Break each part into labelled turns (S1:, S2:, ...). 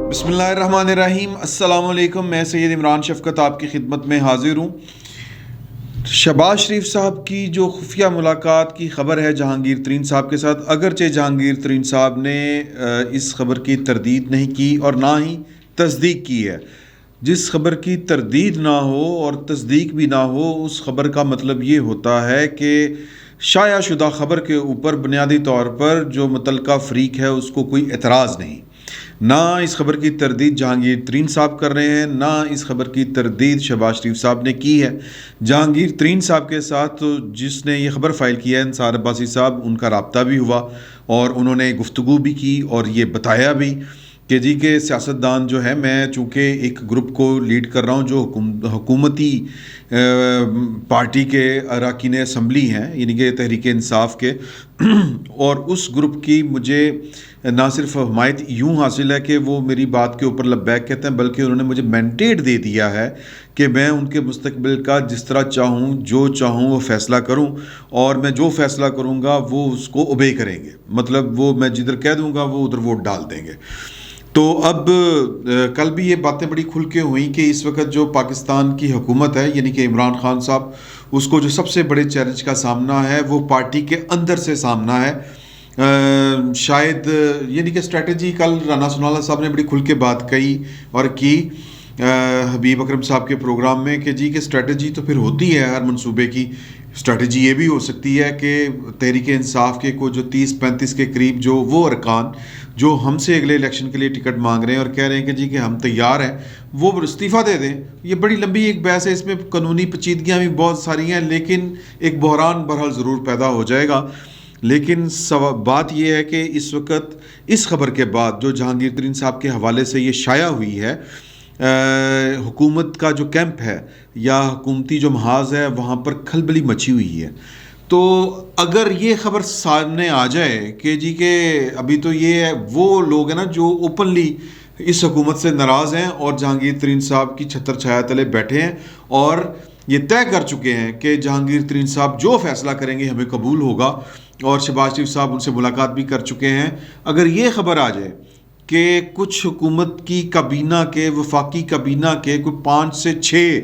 S1: بسم اللہ الرحمن الرحیم۔ السلام علیکم، میں سید عمران شفقت آپ کی خدمت میں حاضر ہوں۔ شہباز شریف صاحب کی جو خفیہ ملاقات کی خبر ہے جہانگیر ترین صاحب کے ساتھ، اگرچہ جہانگیر ترین صاحب نے اس خبر کی تردید نہیں کی اور نہ ہی تصدیق کی ہے۔ جس خبر کی تردید نہ ہو اور تصدیق بھی نہ ہو، اس خبر کا مطلب یہ ہوتا ہے کہ شائع شدہ خبر کے اوپر بنیادی طور پر جو متعلقہ فریق ہے اس کو کوئی اعتراض نہیں۔ نہ اس خبر کی تردید جہانگیر ترین صاحب کر رہے ہیں، نہ اس خبر کی تردید شہباز شریف صاحب نے کی ہے۔ جہانگیر ترین صاحب کے ساتھ جس نے یہ خبر فائل کی ہے انصار عباسی صاحب، ان کا رابطہ بھی ہوا اور انہوں نے گفتگو بھی کی اور یہ بتایا بھی کہ جی کہ سیاستدان جو ہے، میں چونکہ ایک گروپ کو لیڈ کر رہا ہوں جو حکومتی پارٹی کے اراکین اسمبلی ہیں، یعنی کہ تحریک انصاف کے، اور اس گروپ کی مجھے نہ صرف حمایت یوں حاصل ہے کہ وہ میری بات کے اوپر لبیک کہتے ہیں، بلکہ انہوں نے مجھے مینڈیٹ دے دیا ہے کہ میں ان کے مستقبل کا جس طرح چاہوں، جو چاہوں وہ فیصلہ کروں، اور میں جو فیصلہ کروں گا وہ اس کو اوبے کریں گے، مطلب وہ میں جدھر کہہ دوں گا وہ ادھر ووٹ ڈال دیں گے۔ تو اب کل بھی یہ باتیں بڑی کھل کے ہوئیں کہ اس وقت جو پاکستان کی حکومت ہے، یعنی کہ عمران خان صاحب، اس کو جو سب سے بڑے چیلنج کا سامنا ہے وہ پارٹی کے اندر سے سامنا ہے۔ شاید یعنی کہ اسٹریٹجی، کل رانا سنالا صاحب نے بڑی کھل کے بات کہی اور کی حبیب اکرم صاحب کے پروگرام میں کہ جی کہ اسٹریٹجی تو پھر ہوتی ہے ہر منصوبے کی۔ اسٹریٹجی یہ بھی ہو سکتی ہے کہ تحریک انصاف کے کو جو 30-35 کے قریب جو وہ ارکان جو ہم سے اگلے الیکشن کے لیے ٹکٹ مانگ رہے ہیں اور کہہ رہے ہیں کہ جی کہ ہم تیار ہیں، وہ استعفیٰ دے دیں۔ یہ بڑی لمبی ایک بحث ہے، اس میں قانونی پیچیدگیاں بھی بہت ساری ہیں، لیکن ایک بحران بہرحال ضرور پیدا ہو جائے گا۔ لیکن بات یہ ہے کہ اس وقت اس خبر کے بعد جو جہانگیر ترین صاحب کے حوالے سے یہ شائع ہوئی ہے، حکومت کا جو کیمپ ہے یا حکومتی جو محاذ ہے وہاں پر کھلبلی مچی ہوئی ہے۔ تو اگر یہ خبر سامنے آ جائے کہ جی کہ ابھی تو یہ ہے، وہ لوگ ہیں نا جو اوپنلی اس حکومت سے ناراض ہیں اور جہانگیر ترین صاحب کی چھتر چھایا تلے بیٹھے ہیں اور یہ طے کر چکے ہیں کہ جہانگیر ترین صاحب جو فیصلہ کریں گے ہمیں قبول ہوگا، اور شہباز شریف صاحب ان سے ملاقات بھی کر چکے ہیں۔ اگر یہ خبر آ جائے کہ کچھ حکومت کی کابینہ کے، وفاقی کابینہ کے کوئی 5 سے 6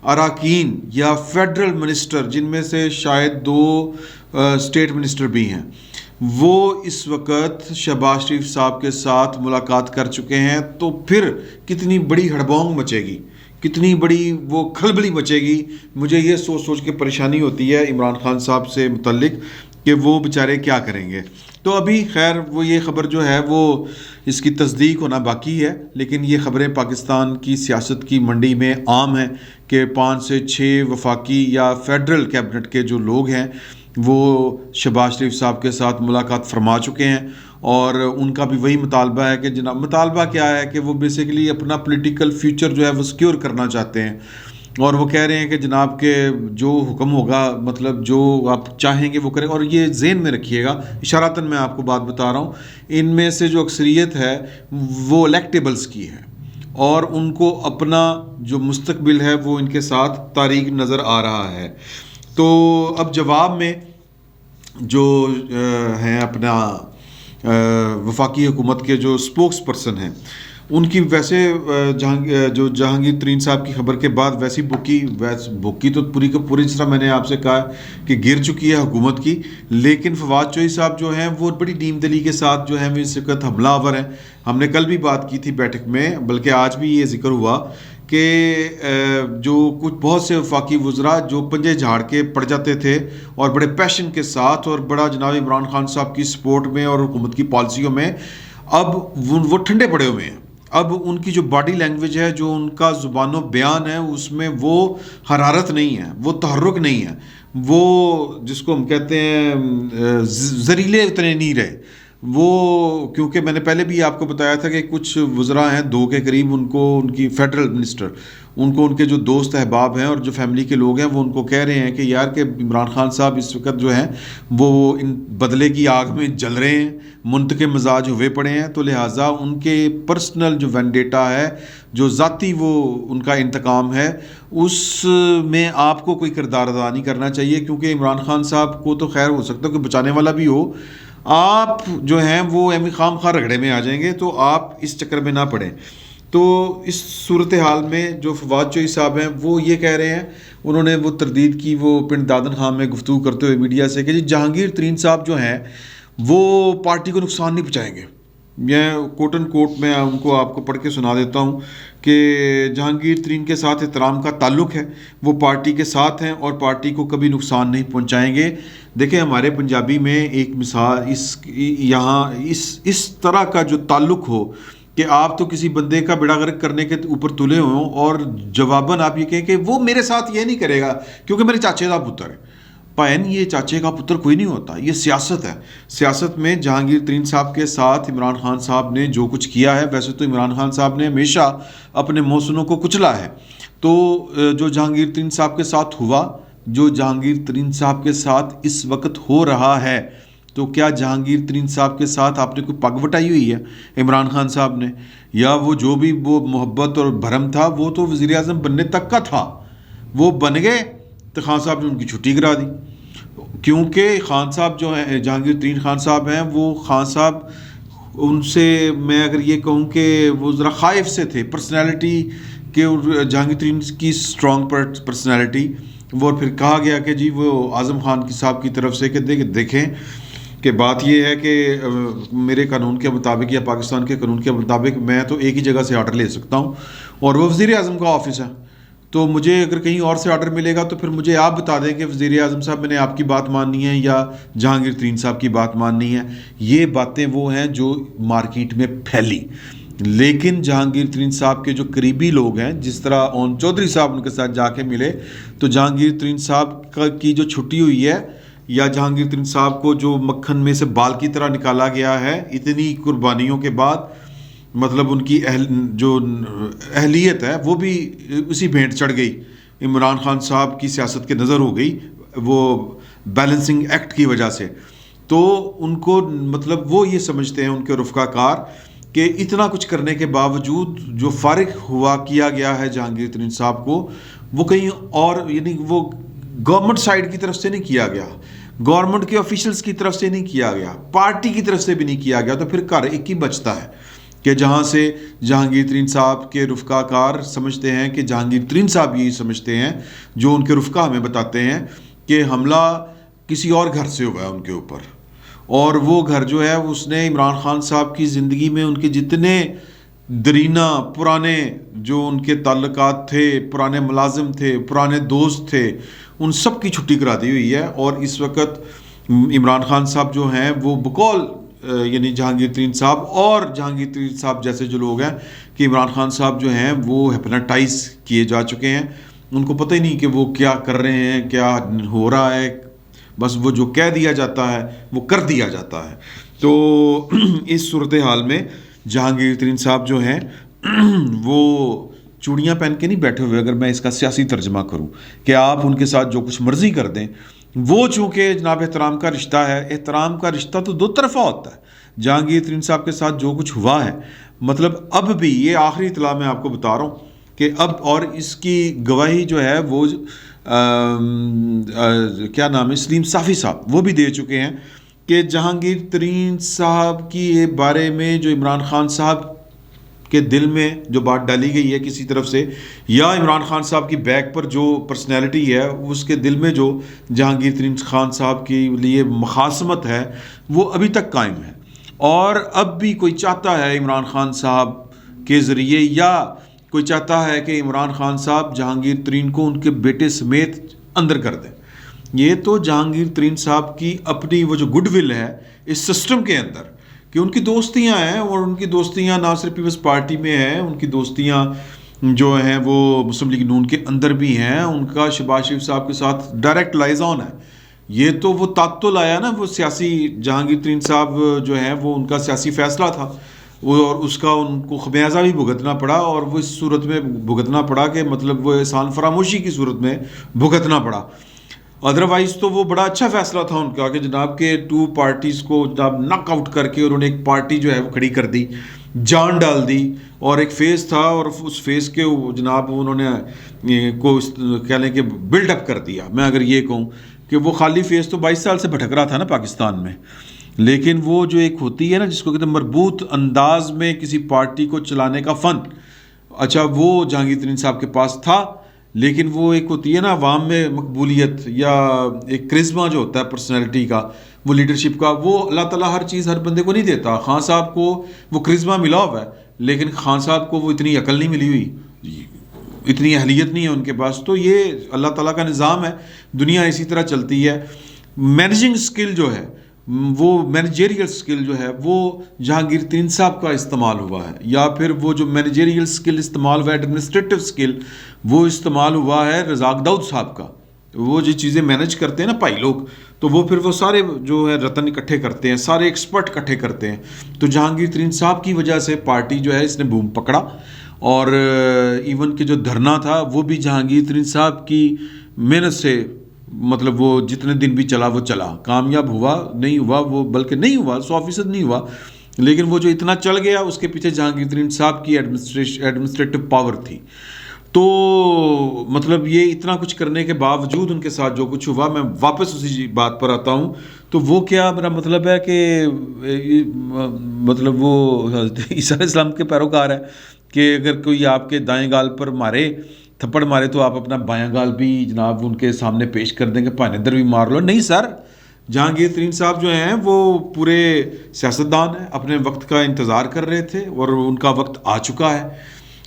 S1: اراکین یا فیڈرل منسٹر، جن میں سے شاید 2 اسٹیٹ منسٹر بھی ہیں، وہ اس وقت شہباز شریف صاحب کے ساتھ ملاقات کر چکے ہیں، تو پھر کتنی بڑی ہڑبونگ مچے گی، کتنی بڑی وہ کھلبلی مچے گی۔ مجھے یہ سوچ کے پریشانی ہوتی ہے عمران خان صاحب سے متعلق کہ وہ بیچارے کیا کریں گے۔ تو ابھی خیر وہ یہ خبر جو ہے وہ اس کی تصدیق ہونا باقی ہے، لیکن یہ خبریں پاکستان کی سیاست کی منڈی میں عام ہیں کہ 5 سے 6 وفاقی یا فیڈرل کیبنٹ کے جو لوگ ہیں وہ شہباز شریف صاحب کے ساتھ ملاقات فرما چکے ہیں، اور ان کا بھی وہی مطالبہ ہے کہ جناب، مطالبہ کیا ہے کہ وہ بیسیکلی اپنا پولیٹیکل فیوچر جو ہے وہ سیکیور کرنا چاہتے ہیں، اور وہ کہہ رہے ہیں کہ جناب کے جو حکم ہوگا، مطلب جو آپ چاہیں گے وہ کریں۔ اور یہ ذہن میں رکھیے گا، اشارتاً میں آپ کو بات بتا رہا ہوں، ان میں سے جو اکثریت ہے وہ الیکٹیبلز کی ہے، اور ان کو اپنا جو مستقبل ہے وہ ان کے ساتھ تاریک نظر آ رہا ہے۔ تو اب جواب میں جو ہیں اپنا وفاقی حکومت کے جو اسپوکس پرسن ہیں، ان کی ویسے جو جہانگیر ترین صاحب کی خبر کے بعد ویسی بھوکی تو پوری کا پوری، جس طرح میں نے آپ سے کہا کہ گر چکی ہے حکومت کی، لیکن فواد چوہی صاحب جو ہیں وہ بڑی نیم دلی کے ساتھ جو ہیں وہ اس وقت حملہ آور ہیں۔ ہم نے کل بھی بات کی تھی بیٹھک میں، بلکہ آج بھی یہ ذکر ہوا کہ جو کچھ بہت سے وفاقی وزراء جو پنجے جھاڑ کے پڑ جاتے تھے اور بڑے پیشن کے ساتھ اور بڑا جناب عمران خان صاحب کی سپورٹ میں اور حکومت کی پالیسیوں میں، اب وہ ٹھنڈے پڑے ہوئے ہیں۔ اب ان کی جو باڈی لینگویج ہے، جو ان کا زبان و بیان ہے، اس میں وہ حرارت نہیں ہے، وہ تحرک نہیں ہے، وہ جس کو ہم کہتے ہیں زریلے اتنے نہیں رہے وہ، کیونکہ میں نے پہلے بھی آپ کو بتایا تھا کہ کچھ وزراء ہیں 2 کے قریب، ان کو ان کی فیڈرل منسٹر، ان کو ان کے جو دوست احباب ہیں اور جو فیملی کے لوگ ہیں وہ ان کو کہہ رہے ہیں کہ یار کہ عمران خان صاحب اس وقت جو ہیں وہ ان بدلے کی آگ میں جل رہے ہیں، منتقم مزاج ہوئے پڑے ہیں، تو لہٰذا ان کے پرسنل جو وینڈیٹا ہے، جو ذاتی وہ ان کا انتقام ہے، اس میں آپ کو کوئی کردار ادا نہیں کرنا چاہیے، کیونکہ عمران خان صاحب کو تو خیر ہو سکتا ہے کہ بچانے والا بھی ہو، آپ جو ہیں وہ خام خواہ رگڑے میں آ جائیں گے، تو آپ اس چکر میں نہ پڑیں۔ تو اس صورتحال میں جو فواد چوہی صاحب ہیں وہ یہ کہہ رہے ہیں، انہوں نے وہ تردید کی وہ پنڈ دادن خان میں گفتگو کرتے ہوئے میڈیا سے کہ جی جہانگیر ترین صاحب جو ہیں وہ پارٹی کو نقصان نہیں پہنچائیں گے۔ میں کوٹ اینڈ کوٹ میں ان کو آپ کو پڑھ کے سنا دیتا ہوں کہ جہانگیر ترین کے ساتھ احترام کا تعلق ہے، وہ پارٹی کے ساتھ ہیں اور پارٹی کو کبھی نقصان نہیں پہنچائیں گے۔ دیکھیں ہمارے پنجابی میں ایک مثال اس طرح کا جو تعلق ہو کہ آپ تو کسی بندے کا بیڑا غرق کرنے کے اوپر تلے ہوں اور جواباً آپ یہ کہیں کہ وہ میرے ساتھ یہ نہیں کرے گا کیونکہ میرے چاچے کا پتر ہے۔ پائن یہ چاچے کا پتر کوئی نہیں ہوتا، یہ سیاست ہے۔ سیاست میں جہانگیر ترین صاحب کے ساتھ عمران خان صاحب نے جو کچھ کیا ہے، ویسے تو عمران خان صاحب نے ہمیشہ اپنے محسنوں کو کچلا ہے، تو جو جہانگیر ترین صاحب کے ساتھ ہوا، جو جہانگیر ترین صاحب کے ساتھ اس وقت ہو رہا ہے، تو کیا جہانگیر ترین صاحب کے ساتھ آپ نے کوئی پگ بٹائی ہوئی ہے عمران خان صاحب نے؟ یا وہ جو بھی وہ محبت اور بھرم تھا وہ تو وزیر اعظم بننے تک کا تھا، وہ بن گئے تو خان صاحب نے ان کی چھٹی کرا دی، کیونکہ خان صاحب جو ہیں جہانگیر ترین خان صاحب ہیں، وہ خان صاحب ان سے میں اگر یہ کہوں کہ وہ ذرا خائف سے تھے پرسنالٹی کہ جہانگیر ترین کی اسٹرانگ پرسنالٹی، وہ پھر کہا گیا کہ جی وہ اعظم خان صاحب کی طرف سے کہ دیکھیں کہ بات یہ ہے کہ میرے قانون کے مطابق یا پاکستان کے قانون کے مطابق میں تو ایک ہی جگہ سے آرڈر لے سکتا ہوں اور وہ وزیر اعظم کا آفس ہے، تو مجھے اگر کہیں اور سے آرڈر ملے گا تو پھر مجھے آپ بتا دیں کہ وزیر اعظم صاحب میں نے آپ کی بات ماننی ہے یا جہانگیر ترین صاحب کی بات ماننی ہے۔ یہ باتیں وہ ہیں جو مارکیٹ میں پھیلی، لیکن جہانگیر ترین صاحب کے جو قریبی لوگ ہیں، جس طرح اون چودھری صاحب ان کے ساتھ جا کے ملے، تو جہانگیر ترین صاحب کی جو چھٹی ہوئی ہے یا جہانگیر ترین صاحب کو جو مکھن میں سے بال کی طرح نکالا گیا ہے اتنی قربانیوں کے بعد، مطلب ان کی جو اہلیت ہے وہ بھی اسی بھینٹ چڑھ گئی، عمران خان صاحب کی سیاست کے نظر ہو گئی وہ بیلنسنگ ایکٹ کی وجہ سے۔ تو ان کو مطلب وہ یہ سمجھتے ہیں ان کے رفقا کار کہ اتنا کچھ کرنے کے باوجود جو فارغ ہوا کیا گیا ہے جہانگیر ترین صاحب کو، وہ کہیں اور یعنی وہ گورنمنٹ سائڈ کی طرف سے نہیں کیا گیا، گورنمنٹ کے آفیشلز کی طرف سے نہیں کیا گیا، پارٹی کی طرف سے بھی نہیں کیا گیا، تو پھر گھر ایک ہی بچتا ہے کہ جہاں سے جہانگیر ترین صاحب کے رفقا کار سمجھتے ہیں کہ جہانگیر ترین صاحب یہی سمجھتے ہیں، جو ان کے رفقا ہمیں بتاتے ہیں کہ حملہ کسی اور گھر سے ہوا ہے ان کے اوپر، اور وہ گھر جو ہے اس نے عمران خان صاحب کی زندگی میں ان کے جتنے درینہ پرانے جو ان کے تعلقات تھے، پرانے ملازم تھے، پرانے دوست تھے، ان سب کی چھٹی کرا دی ہوئی ہے۔ اور اس وقت عمران خان صاحب جو ہیں وہ بقول یعنی جہانگیر ترین صاحب اور جہانگیر ترین صاحب جیسے جو لوگ ہیں کہ عمران خان صاحب جو ہیں وہ ہیپناٹائز کیے جا چکے ہیں، ان کو پتہ ہی نہیں کہ وہ کیا کر رہے ہیں، کیا ہو رہا ہے، بس وہ جو کہہ دیا جاتا ہے وہ کر دیا جاتا ہے۔ تو اس صورتحال میں جہانگیر ترین صاحب جو ہیں وہ چوڑیاں پہن کے نہیں بیٹھے ہوئے، اگر میں اس کا سیاسی ترجمہ کروں کہ آپ ان کے ساتھ جو کچھ مرضی کر دیں، وہ چونکہ جناب احترام کا رشتہ ہے، احترام کا رشتہ تو دو طرفہ ہوتا ہے۔ جہانگیر ترین صاحب کے ساتھ جو کچھ ہوا ہے، مطلب اب بھی یہ آخری اطلاع میں آپ کو بتا رہا ہوں کہ اب اور اس کی گواہی جو ہے وہ کیا نام ہے سلیم صافی صاحب وہ بھی دے چکے ہیں کہ جہانگیر ترین صاحب کی بارے میں جو عمران خان صاحب کے دل میں جو بات ڈالی گئی ہے کسی طرف سے، یا عمران خان صاحب کی بیک پر جو پرسنالٹی ہے اس کے دل میں جو جہانگیر ترین خان صاحب کے لیے مخاصمت ہے، وہ ابھی تک قائم ہے۔ اور اب بھی کوئی چاہتا ہے عمران خان صاحب کے ذریعے، یا کوئی چاہتا ہے کہ عمران خان صاحب جہانگیر ترین کو ان کے بیٹے سمیت اندر کر دیں۔ یہ تو جہانگیر ترین صاحب کی اپنی وہ جو گڈ ول ہے اس سسٹم کے اندر کہ ان کی دوستیاں ہیں، اور ان کی دوستیاں نہ صرف پیپلز پارٹی میں ہیں، ان کی دوستیاں جو ہیں وہ مسلم لیگ نون کے اندر بھی ہیں، ان کا شہباز شریف صاحب کے ساتھ ڈائریکٹ لائزون ہے۔ یہ تو وہ تعطل آیا نا، وہ سیاسی جہانگیر ترین صاحب جو ہیں وہ ان کا سیاسی فیصلہ تھا، اور اس کا ان کو خمیازہ بھی بھگتنا پڑا، اور وہ اس صورت میں بھگتنا پڑا کہ مطلب وہ احسان فراموشی کی صورت میں بھگتنا پڑا۔ ادروائز تو وہ بڑا اچھا فیصلہ تھا ان کا کہ جناب کے 2 پارٹیز کو جناب ناک آؤٹ کر کے انہوں نے ایک پارٹی جو ہے وہ کھڑی کر دی، جان ڈال دی، اور ایک فیز تھا اور اس فیز کے جناب انہوں نے کو کہہ لیں کہ بلڈ اپ کر دیا۔ میں اگر یہ کہوں کہ وہ خالی فیز تو 22 سال سے بھٹک رہا تھا نا پاکستان میں، لیکن وہ جو ایک ہوتی ہے نا جس کو کہتے ہیں مربوط انداز میں کسی پارٹی کو چلانے کا فن، اچھا وہ جہانگیر ترین صاحب کے پاس تھا، لیکن وہ ایک ہوتی ہے نا عوام میں مقبولیت یا ایک کرزما جو ہوتا ہے پرسنالٹی کا، وہ لیڈرشپ کا، وہ اللہ تعالیٰ ہر چیز ہر بندے کو نہیں دیتا. خان صاحب کو وہ کرزما ملا ہوا ہے، لیکن خان صاحب کو وہ اتنی عقل نہیں ملی ہوئی، اتنی اہلیت نہیں ہے ان کے پاس. تو یہ اللہ تعالیٰ کا نظام ہے، دنیا اسی طرح چلتی ہے. مینیجنگ سکل جو ہے، وہ مینیجریل سکل جو ہے وہ جہانگیر ترین صاحب کا استعمال ہوا ہے، یا پھر وہ جو مینیجریل سکل استعمال ہوا ہے، ایڈمنسٹریٹو سکل وہ استعمال ہوا ہے رزاق داؤد صاحب کا. وہ جو چیزیں مینیج کرتے ہیں نا بھائی لوگ، تو وہ پھر وہ سارے جو ہے رتن اکٹھے کرتے ہیں، سارے ایکسپرٹ اکٹھے کرتے ہیں. تو جہانگیر ترین صاحب کی وجہ سے پارٹی جو ہے اس نے بوم پکڑا، اور ایون کہ جو دھرنا تھا وہ بھی جہانگیر ترین صاحب کی محنت سے، مطلب وہ جتنے دن بھی چلا وہ چلا، کامیاب ہوا نہیں ہوا وہ، بلکہ نہیں ہوا 100% نہیں ہوا، لیکن وہ جو اتنا چل گیا اس کے پیچھے جہانگیر ترین صاحب کی ایڈمنسٹریٹو پاور تھی. تو مطلب یہ اتنا کچھ کرنے کے باوجود ان کے ساتھ جو کچھ ہوا، میں واپس اسی بات پر آتا ہوں. تو وہ کیا میرا مطلب ہے کہ مطلب وہ حضرت عیسیٰ علیہ السلام کے پیروکار ہے کہ اگر کوئی آپ کے دائیں گال پر مارے، تھپڑ مارے، تو آپ اپنا بایاں گال بھی جناب ان کے سامنے پیش کر دیں گے، پانے در بھی مار لو. نہیں سر، جہانگیر ترین صاحب جو ہیں وہ پورے سیاستدان ہیں، اپنے وقت کا انتظار کر رہے تھے اور ان کا وقت آ چکا ہے.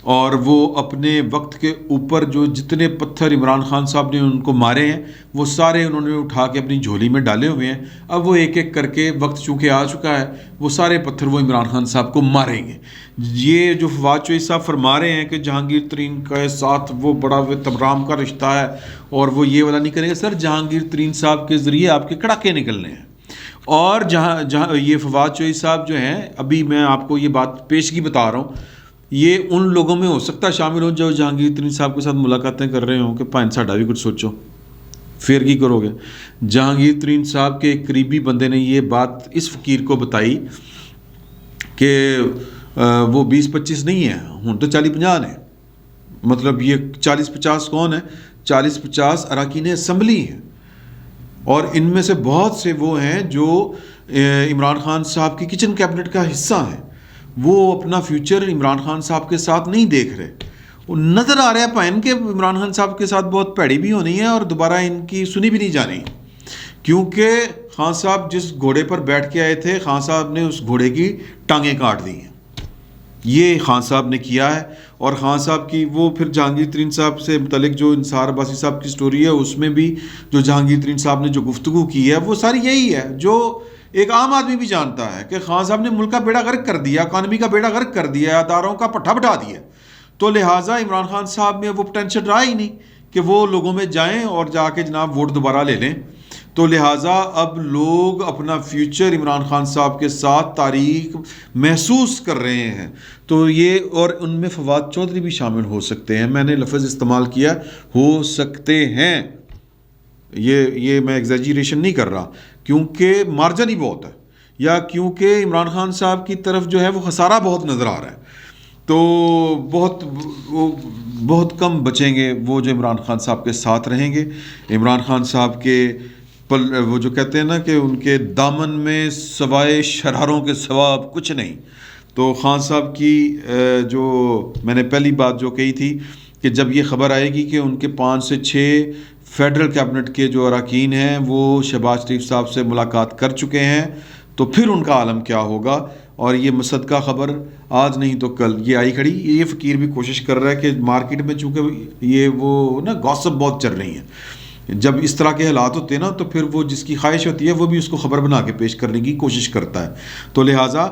S1: اور وہ اپنے وقت کے اوپر جو جتنے پتھر عمران خان صاحب نے ان کو مارے ہیں وہ سارے انہوں نے اٹھا کے اپنی جھولی میں ڈالے ہوئے ہیں. اب وہ ایک ایک کر کے وقت چونکہ آ چکا ہے، وہ سارے پتھر وہ عمران خان صاحب کو ماریں گے. یہ جو فواد چوہدری صاحب فرما رہے ہیں کہ جہانگیر ترین کے ساتھ وہ بڑا تبرام کا رشتہ ہے اور وہ یہ والا نہیں کریں گے، سر جہانگیر ترین صاحب کے ذریعے آپ کے کڑاکے نکلنے ہیں. اور جہاں یہ فواد چوہدری صاحب جو ہیں، ابھی میں آپ کو یہ بات پیشگی بتا رہا ہوں، یہ ان لوگوں میں ہو سکتا ہے شامل ہوں جو جہانگیر ترین صاحب کے ساتھ ملاقاتیں کر رہے ہوں کہ پائن ساڈا بھی کچھ سوچو، پھر کی کرو گے. جہانگیر ترین صاحب کے ایک قریبی بندے نے یہ بات اس فقیر کو بتائی کہ وہ 20-25 نہیں ہیں، ہوں تو 40-50 ہیں. مطلب یہ 40-50 کون ہیں؟ 40-50 اراکین اسمبلی ہیں، اور ان میں سے بہت سے وہ ہیں جو عمران خان صاحب کی کچن کیبنٹ کا حصہ ہیں. وہ اپنا فیوچر عمران خان صاحب کے ساتھ نہیں دیکھ رہے. وہ نظر آ رہا ہے پائن کے عمران خان صاحب کے ساتھ بہت پیڑی بھی ہونی ہے اور دوبارہ ان کی سنی بھی نہیں جانی، کیونکہ خان صاحب جس گھوڑے پر بیٹھ کے آئے تھے، خان صاحب نے اس گھوڑے کی ٹانگیں کاٹ دی ہیں. یہ خان صاحب نے کیا ہے. اور خان صاحب کی وہ پھر جہانگیر ترین صاحب سے متعلق جو انصار عباسی صاحب کی سٹوری ہے، اس میں بھی جو جہانگیر ترین صاحب نے جو گفتگو کی ہے وہ ساری یہی ہے جو ایک عام آدمی بھی جانتا ہے کہ خان صاحب نے ملک کا بیڑا غرق کر دیا، اکانومی کا بیڑا غرق کر دیا، اداروں کا پٹھا بٹھا دیا. تو لہٰذا عمران خان صاحب میں وہ پوٹینشل رہا ہی نہیں کہ وہ لوگوں میں جائیں اور جا کے جناب ووٹ دوبارہ لے لیں. تو لہٰذا اب لوگ اپنا فیوچر عمران خان صاحب کے ساتھ تاریخ محسوس کر رہے ہیں. تو یہ، اور ان میں فواد چوہدری بھی شامل ہو سکتے ہیں. میں نے لفظ استعمال کیا ہو سکتے ہیں، یہ میں ایگزیجریشن نہیں کر رہا، کیونکہ مارجن ہی بہت ہے، یا کیونکہ عمران خان صاحب کی طرف جو ہے وہ خسارہ بہت نظر آ رہا ہے. تو بہت کم بچیں گے وہ جو عمران خان صاحب کے ساتھ رہیں گے. عمران خان صاحب کے وہ جو کہتے ہیں نا کہ ان کے دامن میں سوائے شراروں کے سوا کچھ نہیں. تو خان صاحب کی جو میں نے پہلی بات جو کہی تھی کہ جب یہ خبر آئے گی کہ ان کے 5 سے 6 فیڈرل کیبنٹ کے جو اراکین ہیں وہ شہباز شریف صاحب سے ملاقات کر چکے ہیں، تو پھر ان کا عالم کیا ہوگا. اور یہ مصدقہ خبر آج نہیں تو کل یہ آئی کھڑی. یہ فقیر بھی کوشش کر رہا ہے کہ مارکیٹ میں چونکہ یہ وہ نا گوسپ بہت چل رہی ہیں، جب اس طرح کے حالات ہوتے ہیں نا تو پھر وہ جس کی خواہش ہوتی ہے وہ بھی اس کو خبر بنا کے پیش کرنے کی کوشش کرتا ہے. تو لہٰذا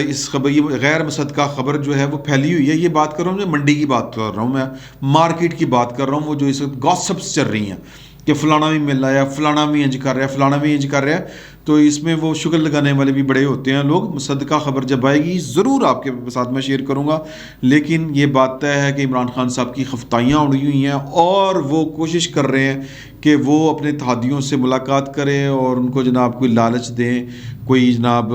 S1: اس خبر، یہ غیر مصدقہ خبر جو ہے وہ پھیلی ہوئی ہے. یہ بات کر رہا ہوں میں منڈی کی بات کر رہا ہوں، میں مارکیٹ کی بات کر رہا ہوں. وہ جو اس وقت گوسپس چل رہی ہیں کہ فلانا بھی مل رہا ہے، فلانا بھی انج کر رہا ہے، فلانا بھی انج کر رہا ہے. تو اس میں وہ شگل لگانے والے بھی بڑے ہوتے ہیں لوگ. مصدقہ خبر جب آئے گی ضرور آپ کے ساتھ میں شیئر کروں گا. لیکن یہ بات طے ہے کہ عمران خان صاحب کی خفتائیاں اڑی ہوئی ہیں اور وہ کوشش کر رہے ہیں کہ وہ اپنے اتحادیوں سے ملاقات کریں اور ان کو جناب کوئی لالچ دیں، کوئی جناب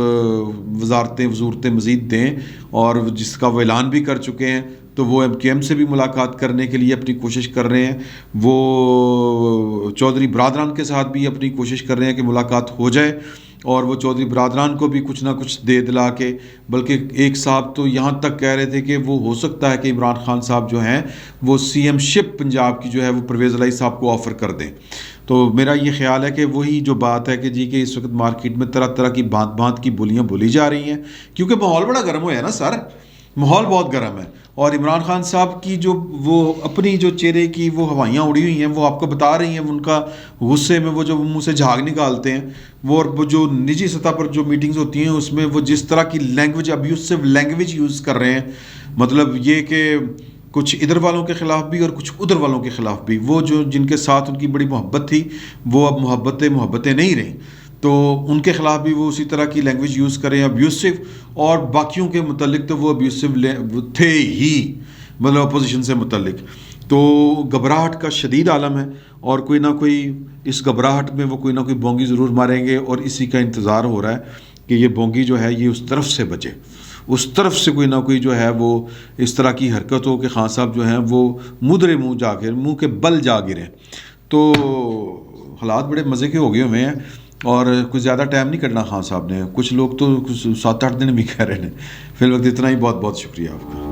S1: وزارتیں مزید دیں. اور جس کا وہ اعلان بھی کر چکے ہیں، تو وہ MKM سے بھی ملاقات کرنے کے لیے اپنی کوشش کر رہے ہیں. وہ چودھری برادران کے ساتھ بھی اپنی کوشش کر رہے ہیں کہ ملاقات ہو جائے. اور وہ چودھری برادران کو بھی کچھ نہ کچھ دے دلا کے، بلکہ ایک صاحب تو یہاں تک کہہ رہے تھے کہ وہ ہو سکتا ہے کہ عمران خان صاحب جو ہیں وہ سی ایم شپ پنجاب کی جو ہے وہ پرویز الہی صاحب کو آفر کر دیں۔ تو میرا یہ خیال ہے کہ وہی جو بات ہے کہ جی کہ اس وقت مارکیٹ میں طرح طرح کی بھانت بھانت کی بولیاں بولی جا رہی ہیں، کیونکہ ماحول بڑا گرم ہوا ہے نا سر، ماحول بہت گرم ہے، اور عمران خان صاحب کی جو وہ اپنی جو چہرے کی وہ ہوائیاں اڑی ہوئی ہیں، وہ آپ کو بتا رہی ہیں، ان کا غصے میں وہ جو منہ سے جھاگ نکالتے ہیں، وہ اور وہ جو نجی سطح پر جو میٹنگز ہوتی ہیں اس میں وہ جس طرح کی لینگویج ابیوسو لینگویج یوز کر رہے ہیں، مطلب یہ کہ کچھ ادھر والوں کے خلاف بھی اور کچھ ادھر والوں کے خلاف بھی، وہ جو جن کے ساتھ ان کی بڑی محبت تھی وہ اب محبتیں نہیں رہیں، تو ان کے خلاف بھی وہ اسی طرح کی لینگویج یوز کریں ابیوسو، اور باقیوں کے متعلق تو وہ ابیوسو تھے ہی، مطلب اپوزیشن سے متعلق۔ تو گھبراہٹ کا شدید عالم ہے، اور کوئی نہ کوئی اس گھبراہٹ میں وہ کوئی نہ کوئی بونگی ضرور ماریں گے، اور اسی کا انتظار ہو رہا ہے کہ یہ بونگی جو ہے یہ اس طرف سے بچے، اس طرف سے کوئی نہ کوئی جو ہے وہ اس طرح کی حرکت ہو کہ خان صاحب جو ہیں وہ مدرے منہ کے بل جا گریں۔ تو حالات بڑے مزے کے ہو گئے ہوئے ہیں، اور کچھ زیادہ ٹائم نہیں کرنا خان صاحب نے، کچھ لوگ تو 7-8 دن بھی کہہ رہے ہیں۔ فی الوقت اتنا ہی، بہت بہت شکریہ آپ کا۔